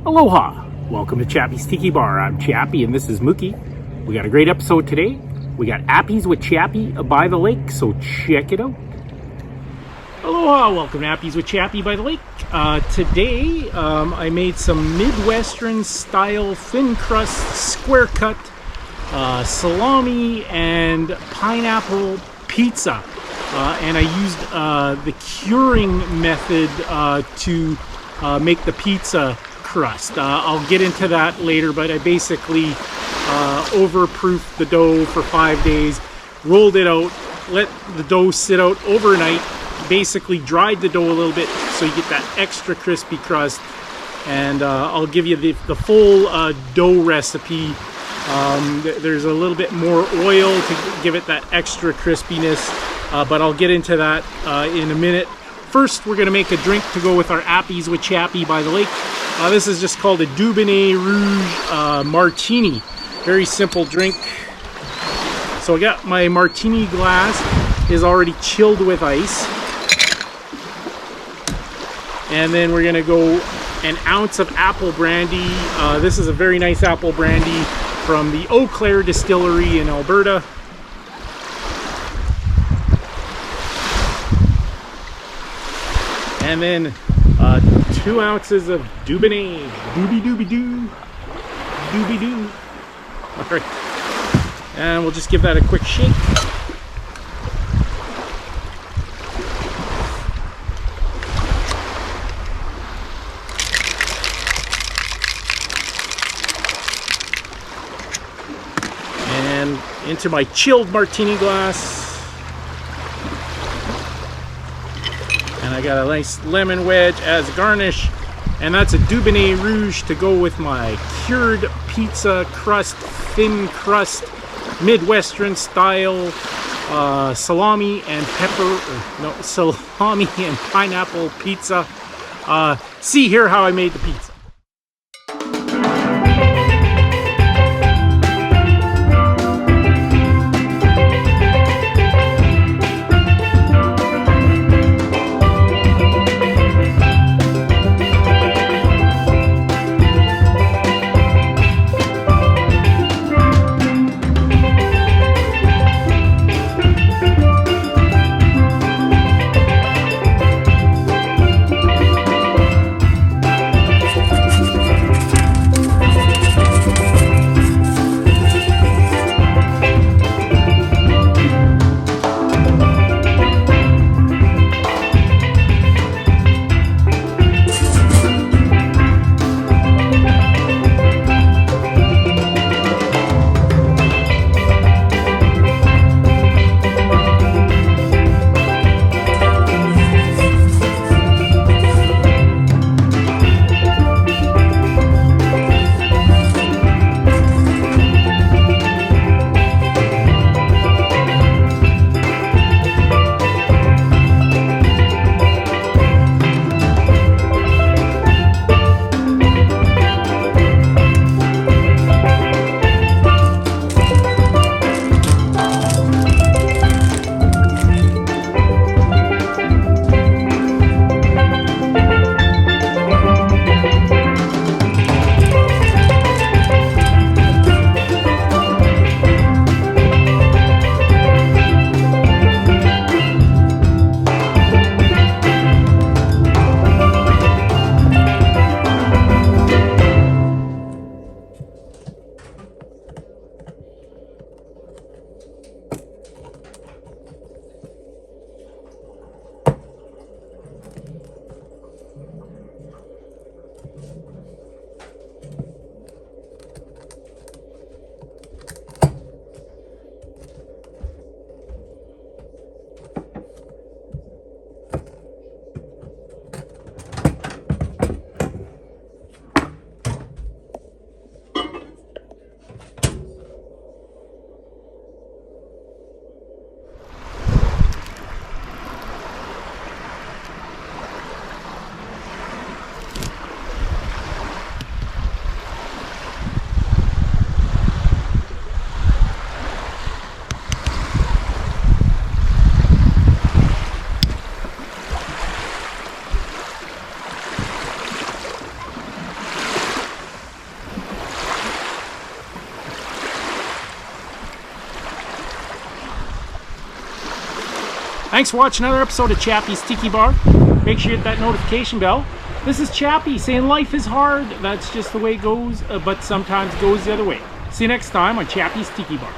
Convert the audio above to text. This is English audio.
Aloha! Welcome to Chappie's Tiki Bar. I'm Chappie and this is Mookie. We got a great episode today. We got Appies with Chappie by the lake, so check it out. Aloha! Welcome to Appies with Chappie by the lake. Today I made some Midwestern style thin crust square cut salami and pineapple pizza. And I used the curing method to make the pizza crust. I'll get into that later, but I basically overproofed the dough for 5 days, rolled it out, let the dough sit out overnight, basically dried the dough a little bit so you get that extra crispy crust. And I'll give you the full dough recipe. There's a little bit more oil to give it that extra crispiness, but I'll get into that in a minute. First, we're going to make a drink to go with our Appies with Chappie by the lake. This is just called a Dubonnet Rouge Martini. Very simple drink. So I got my Martini glass is already chilled with ice. And then we're going to go an ounce of Apple Brandy. This is a very nice Apple Brandy from the Eau Claire Distillery in Alberta. And then 2 ounces of Dubonnet. Doobie-doo. All right. And we'll just give that a quick shake. And into my chilled martini glass. And I got a nice lemon wedge as garnish. And that's a Dubonnet Rouge to go with my cured pizza crust, thin crust, Midwestern style salami and salami and pineapple pizza. See here how I made the pizza. Thanks for watching another episode of Chappie's Tiki Bar. Make sure you hit that notification bell. This is Chappie saying life is hard. That's just the way it goes, but sometimes it goes the other way. See you next time on Chappie's Tiki Bar.